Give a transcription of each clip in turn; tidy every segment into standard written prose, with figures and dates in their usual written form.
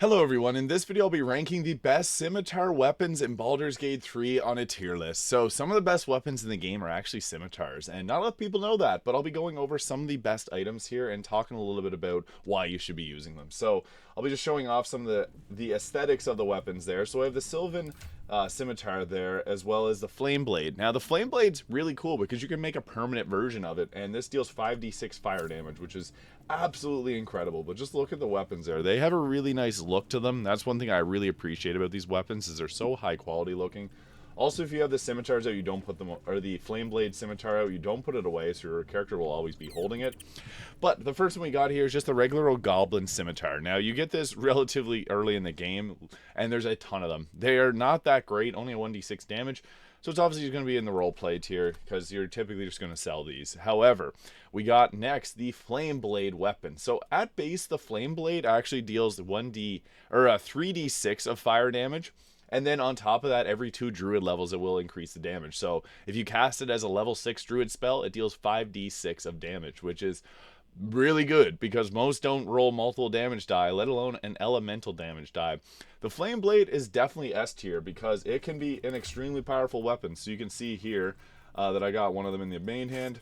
Hello everyone, in this video I'll be ranking the best scimitar weapons in Baldur's Gate 3 on a tier list. So some of the best weapons in the game are actually scimitars, and not a lot of people know that, but I'll be going over some of the best items here and talking a little bit about why you should be using them. So I'll be just showing off some of the aesthetics of the weapons there. So I have the Sylvan scimitar there, as well as the flame blade. Now the flame blade's really cool because you can make a permanent version of it, and this deals 5d6 fire damage, which is absolutely incredible. But just look at the weapons there. They have a really nice look to them. That's one thing I really appreciate about these weapons, is they're so high quality looking. Also, if you have the scimitars out, you don't put them, or the flame blade scimitar out, you don't put it away, so your character will always be holding it. But the first one we got here is just the regular old goblin scimitar. Now you get this relatively early in the game, and there's a ton of them. They are not that great, only a 1d6 damage. So it's obviously going to be in the roleplay tier because you're typically just going to sell these. However, we got next the flame blade weapon. So at base, the flame blade actually deals 3d6 of fire damage. And then on top of that, every 2 druid levels, it will increase the damage. So if you cast it as a level 6 druid spell, it deals 5d6 of damage, which is really good because most don't roll multiple damage die, let alone an elemental damage die. The flame blade is definitely S tier because it can be an extremely powerful weapon. So you can see here that I got one of them in the main hand.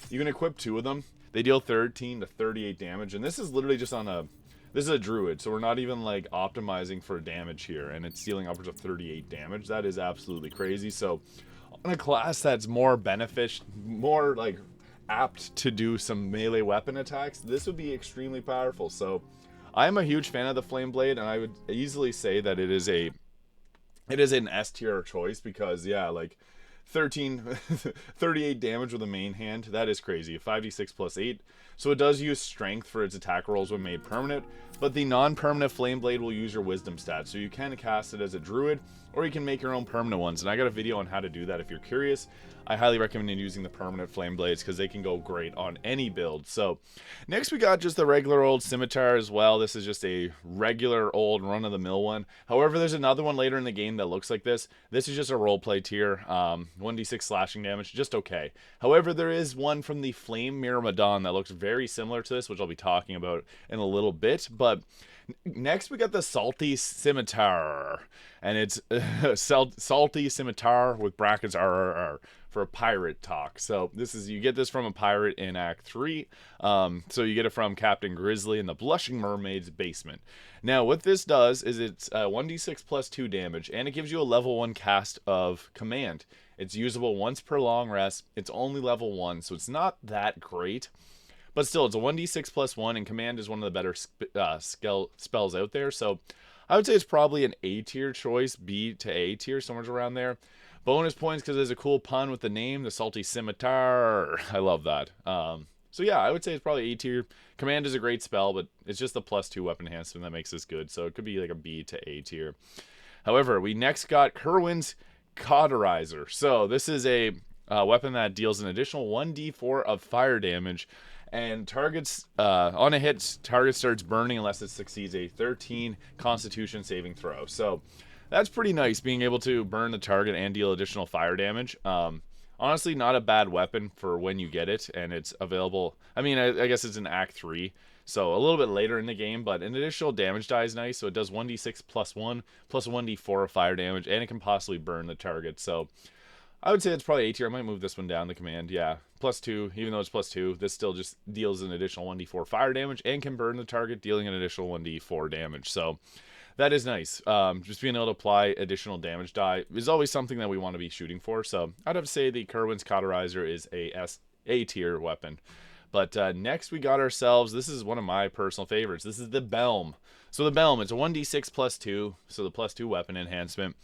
You can equip 2 of them. They deal 13 to 38 damage, and this is literally just on a... This is a druid, so we're not even like optimizing for damage here, and it's dealing upwards of 38 damage. That is absolutely crazy. So on a class that's more beneficial, more like apt to do some melee weapon attacks, this would be extremely powerful. So I'm a huge fan of the flame blade, and I would easily say that it is an S tier choice because yeah, like 38 damage with a main hand, that is crazy. 5d6 plus 8. So it does use strength for its attack rolls when made permanent, but the non-permanent flame blade will use your wisdom stat. So you can cast it as a druid, or you can make your own permanent ones. And I got a video on how to do that if you're curious. I highly recommend using the permanent flame blades because they can go great on any build. So next we got just the regular old scimitar as well. This is just a regular old run-of-the-mill one. However, there's another one later in the game that looks like this. This is just a roleplay tier. 1d6 slashing damage, just okay. However, there is one from the Flame Myrmidon that looks very similar to this, which I'll be talking about in a little bit. But next we got the Salty Scimitar, and it's Salty Scimitar with brackets RRR for a pirate talk. So this is, you get this from a pirate in Act 3. So you get it from Captain Grizzly in the Blushing Mermaid's basement. Now what this does is it's 1d6 plus 2 damage, and it gives you a level 1 cast of command. It's usable once per long rest. It's only level 1, so it's not that great. But still, it's a 1d6 plus 1, and command is one of the better spells out there. So I would say it's probably an A tier choice, B to A tier, somewhere around there. Bonus points because there's a cool pun with the name, the Salty Scimitar. I love that. So yeah, I would say it's probably A tier. Command is a great spell, but it's just the plus 2 weapon enhancement that makes this good. So it could be like a B to A tier. However, we next got Kerwin's Cauterizer. So this is a weapon that deals an additional 1d4 of fire damage, and targets on a hit, target starts burning unless it succeeds a 13 Constitution saving throw. So that's pretty nice, being able to burn the target and deal additional fire damage. Honestly, not a bad weapon for when you get it, and it's available. I mean, I guess it's in Act 3, so a little bit later in the game, but an additional damage die is nice. So it does 1d6 plus 1 plus 1d4 of fire damage, and it can possibly burn the target. So I would say it's probably A tier. I might move this one down, the command. Yeah, plus 2, even though it's plus 2, this still just deals an additional 1d4 fire damage and can burn the target, dealing an additional 1d4 damage. So that is nice. Just being able to apply additional damage die is always something that we want to be shooting for. So I'd have to say the Kerwin's Cauterizer is A tier weapon. But next we got ourselves, this is one of my personal favorites. This is the Belm. So the Belm, it's a 1d6 plus 2, so the plus 2 weapon enhancement.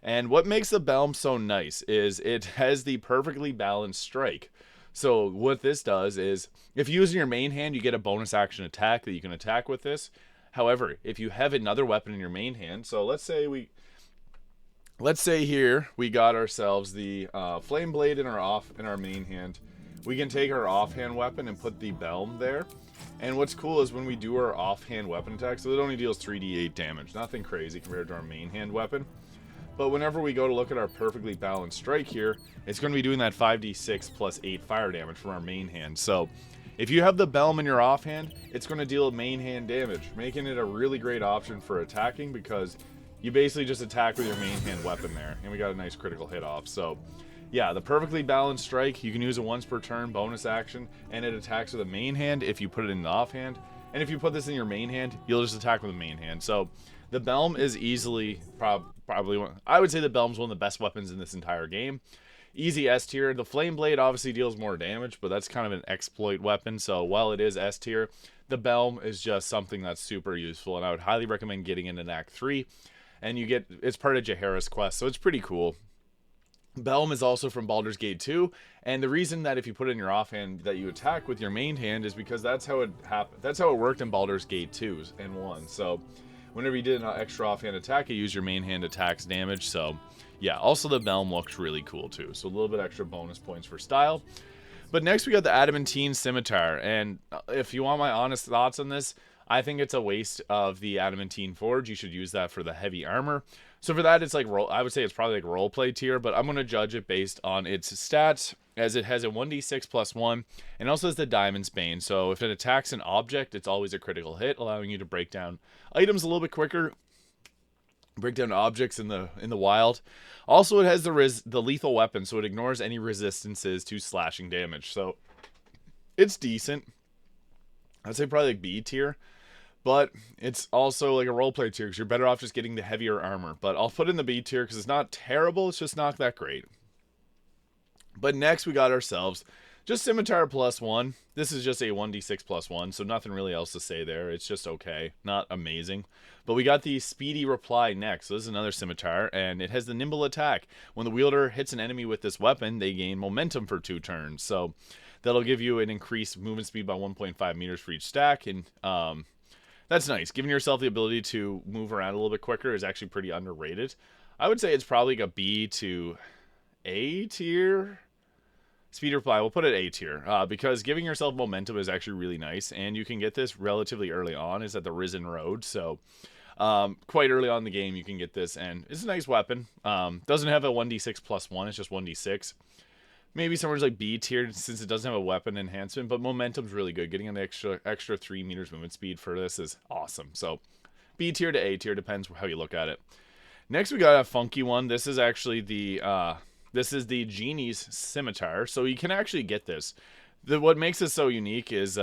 And what makes the Belm so nice is it has the perfectly balanced strike. So what this does is, if you use in your main hand, you get a bonus action attack that you can attack with this. However, if you have another weapon in your main hand, so let's say here we got ourselves the flame blade in our main hand. We can take our offhand weapon and put the Belm there. And what's cool is when we do our offhand weapon attack, so it only deals 3d8 damage, nothing crazy compared to our main hand weapon. But whenever we go to look at our perfectly balanced strike here, it's going to be doing that 5d6 plus 8 fire damage from our main hand. So If you have the Belm in your offhand, it's going to deal main hand damage, making it a really great option for attacking because you basically just attack with your main hand weapon there. And we got a nice critical hit off. So yeah, the perfectly balanced strike, you can use it once per turn, bonus action, and it attacks with a main hand if you put it in the offhand. And if you put this in your main hand, you'll just attack with the main hand. So the Belm is easily, probably one, I would say the Belm's one of the best weapons in this entire game. Easy S tier. The Flame Blade obviously deals more damage, but that's kind of an exploit weapon. So while it is S tier, the Belm is just something that's super useful, and I would highly recommend getting it in Act 3. And you get, it's part of Jaehaera's quest, so it's pretty cool. Belm is also from Baldur's Gate 2, and the reason that if you put it in your offhand that you attack with your main hand is because that's how it happened. That's how it worked in Baldur's Gate 2 and 1. So whenever you did an extra offhand attack, you use your main hand attacks damage. So yeah, also the Belm looks really cool too. So a little bit extra bonus points for style. But next we got the Adamantine Scimitar, and if you want my honest thoughts on this, I think it's a waste of the Adamantine Forge. You should use that for the heavy armor. So for that, it's like I would say it's probably like roleplay tier, but I'm going to judge it based on its stats, as it has a 1d6 plus 1, and also has the Diamond's Bane. So if it attacks an object, it's always a critical hit, allowing you to break down items a little bit quicker, break down objects in the wild. Also, it has the lethal weapon, so it ignores any resistances to slashing damage. So it's decent. I'd say probably like B tier. But it's also like a roleplay tier because you're better off just getting the heavier armor. But I'll put in the B tier because it's not terrible. It's just not that great. But next we got ourselves just Scimitar plus 1. This is just a 1d6 plus 1. So nothing really else to say there. It's just okay. Not amazing. But we got the Speedy Reply next. So this is another Scimitar. And it has the Nimble Attack. When the wielder hits an enemy with this weapon, they gain momentum for 2 turns. So that'll give you an increased movement speed by 1.5 meters for each stack. And that's nice. Giving yourself the ability to move around a little bit quicker is actually pretty underrated. I would say it's probably like a B to A tier. Speed Reply, we'll put it A tier. Because giving yourself momentum is actually really nice. And you can get this relatively early on. It's at the Risen Road. So quite early on in the game you can get this. And it's a nice weapon. Doesn't have a 1d6 plus 1. It's just 1d6. Maybe somewhere's like B tier since it doesn't have a weapon enhancement, but momentum's really good. Getting an extra 3 meters movement speed for this is awesome. So B tier to A tier, depends how you look at it. Next we got a funky one. This is actually the Genie's Scimitar. So you can actually get this. What makes it so unique is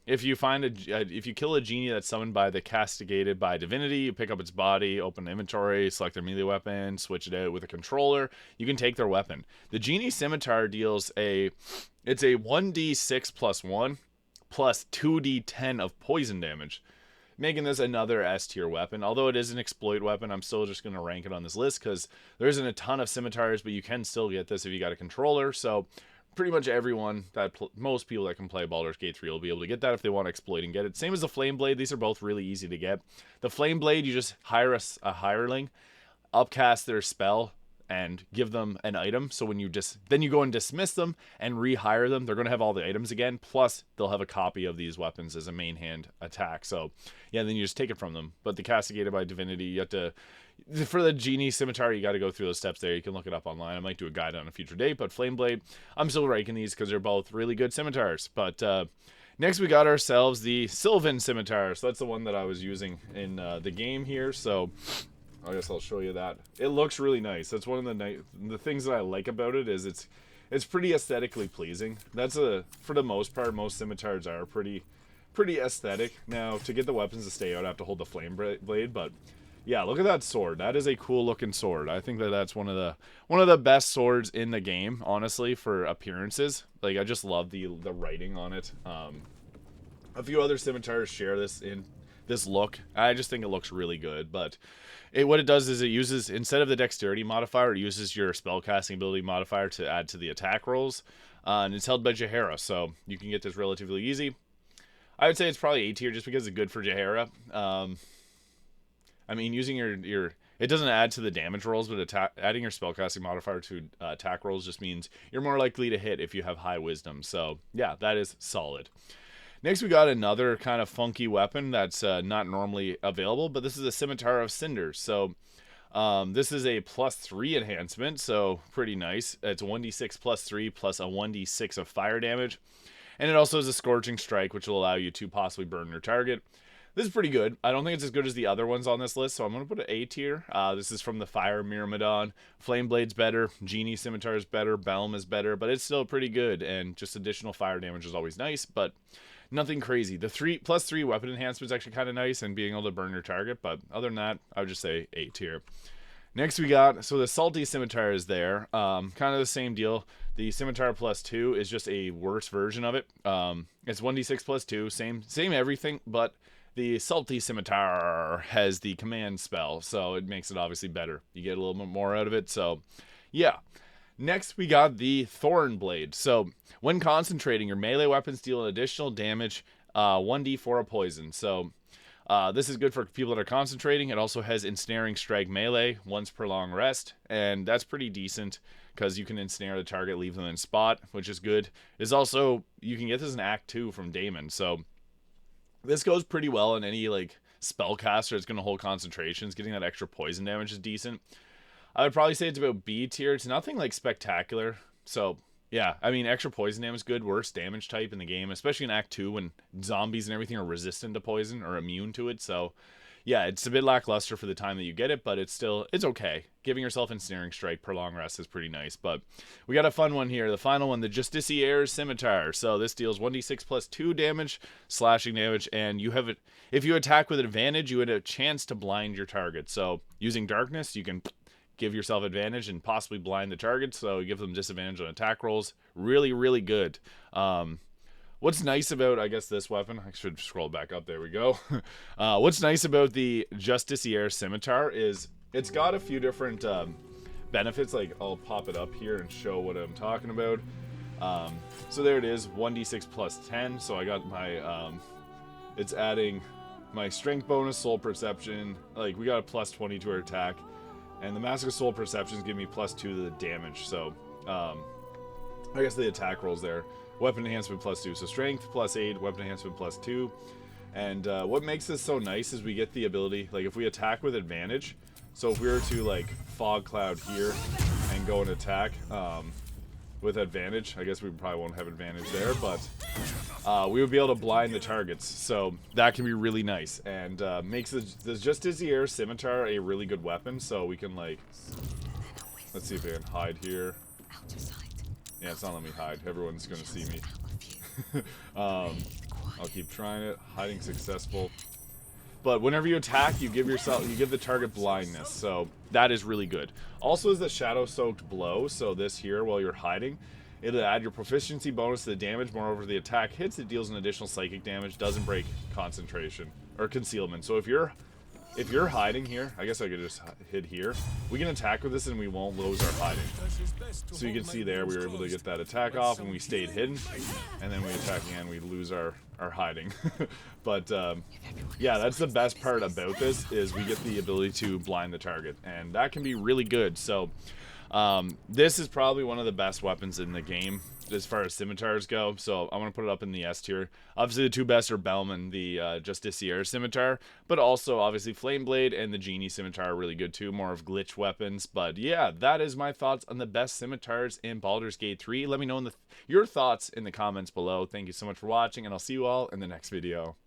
if you kill a genie that's summoned by the Castigated by Divinity, you pick up its body, open inventory, select their melee weapon, switch it out with a controller, you can take their weapon. The Genie Scimitar deals it's a 1d6 plus 1 plus 2d10 of poison damage, making this another S tier weapon. Although it is an exploit weapon, I'm still just going to rank it on this list because there isn't a ton of scimitars, but you can still get this if you got a controller. So pretty much everyone most people that can play Baldur's Gate 3 will be able to get that if they want to exploit and get it. Same as the Flame Blade. These are both really easy to get. The Flame Blade, you just hire a hireling, upcast their spell, and give them an item. So when you then you go and dismiss them and rehire them, they're going to have all the items again. Plus, they'll have a copy of these weapons as a main hand attack. So yeah, then you just take it from them. But the Castigated by Divinity, you have to, for the Genie Scimitar, you got to go through those steps there. You can look it up online. I might do a guide on a future date. But Flame Blade, I'm still ranking these because they're both really good scimitars. But next we got ourselves the Sylvan Scimitar. So that's the one that I was using in the game here. So I guess I'll show you that. It looks really nice. That's one of the things that I like about it is it's pretty aesthetically pleasing. For the most part, most scimitars are pretty aesthetic. Now, to get the weapons to stay out, I have to hold the flame blade, but yeah, look at that sword. That is a cool looking sword. I think that's one of the best swords in the game, honestly, for appearances. Like, I just love the writing on it. A few other scimitars share this look. I just think it looks really good, but what it does is it uses, instead of the dexterity modifier, it uses your spellcasting ability modifier to add to the attack rolls, and it's held by Jaehaera, so you can get this relatively easy. I would say it's probably A tier just because it's good for Jaehaera. I mean, using it doesn't add to the damage rolls, but adding your spellcasting modifier to attack rolls just means you're more likely to hit if you have high wisdom. So yeah, that is solid. Next, we got another kind of funky weapon that's not normally available, but this is a Scimitar of Cinders. So this is a +3 enhancement, so pretty nice. It's 1d6 +3 plus a 1d6 of fire damage. And it also has a Scorching Strike, which will allow you to possibly burn your target. This is pretty good. I don't think it's as good as the other ones on this list, so I'm going to put an A tier. This is from the Fire Myrmidon. Flame Blade's better, Genie Scimitar is better, Belm is better, but it's still pretty good, and just additional fire damage is always nice, but nothing crazy. The +3 weapon enhancement is actually kind of nice, and being able to burn your target, but other than that, I would just say A tier. Next we got, so the Salty Scimitar is there. Kind of the same deal. The Scimitar +2 is just a worse version of it. It's 1d6 +2, same everything, but the Salty Scimitar has the command spell, so it makes it obviously better. You get a little bit more out of it, so yeah. Next, we got the Thorn Blade. So, when concentrating, your melee weapons deal additional damage, 1d4 of poison. So, this is good for people that are concentrating. It also has Ensnaring Strike melee, once per long rest, and that's pretty decent because you can ensnare the target, leave them in spot, which is good. It's also, you can get this in Act 2 from Daemon, so this goes pretty well in any like spellcaster that's going to hold concentrations. Getting that extra poison damage is decent. I would probably say it's about B tier. It's nothing like spectacular. So yeah, I mean, extra poison damage is good. Worst damage type in the game, especially in Act 2 when zombies and everything are resistant to poison or immune to it. So yeah, it's a bit lackluster for the time that you get it, but it's okay. Giving yourself Ensnaring Strike per long rest is pretty nice. But we got a fun one here. The final one, the Justiciar's Scimitar. So this deals 1d6 +2 damage, slashing damage, and you have it. If you attack with advantage, you have a chance to blind your target. So using darkness, you can give yourself advantage and possibly blind the target. So you give them disadvantage on attack rolls. Really, really good. What's nice about, I guess, this weapon, I should scroll back up, there we go. What's nice about the Justiciar's Scimitar is it's got a few different benefits. Like, I'll pop it up here and show what I'm talking about. So there it is, 1d6 +10. So I got my, it's adding my strength bonus, soul perception. Like, we got a +20 to our attack. And the Mask of Soul Perceptions give me +2 to the damage. So, I guess the attack rolls there. Weapon enhancement +2, so strength +8, weapon enhancement +2. And what makes this so nice is we get the ability, like if we attack with advantage, so if we were to like Fog Cloud here and go and attack with advantage, I guess we probably won't have advantage there, but we would be able to blind the targets, so that can be really nice, and makes the Justiciar's Scimitar a really good weapon, so we can like, let's see if I can hide here. Yeah, it's not letting me hide. Everyone's gonna see me. I'll keep trying it. Hiding successful. But whenever you attack, you give the target blindness, so that is really good. Also is the Shadow Soaked Blow, so this here, while you're hiding, it'll add your proficiency bonus to the damage. Moreover, the attack hits, it deals an additional psychic damage, doesn't break concentration or concealment. So if you're hiding here, I guess I could just hit here. We can attack with this and we won't lose our hiding. So you can see there, we were able to get that attack off and we stayed hidden. And then we attack again, we lose our hiding. But yeah, that's the best part about this, is we get the ability to blind the target. And that can be really good. So this is probably one of the best weapons in the game as far as scimitars go, so I'm going to put it up in the S tier. Obviously, the two best are Belm and the Justiciar's Scimitar, but also, obviously, Flame Blade and the Genie Scimitar are really good too, more of glitch weapons. But yeah, that is my thoughts on the best scimitars in Baldur's Gate 3. Let me know your thoughts in the comments below. Thank you so much for watching, and I'll see you all in the next video.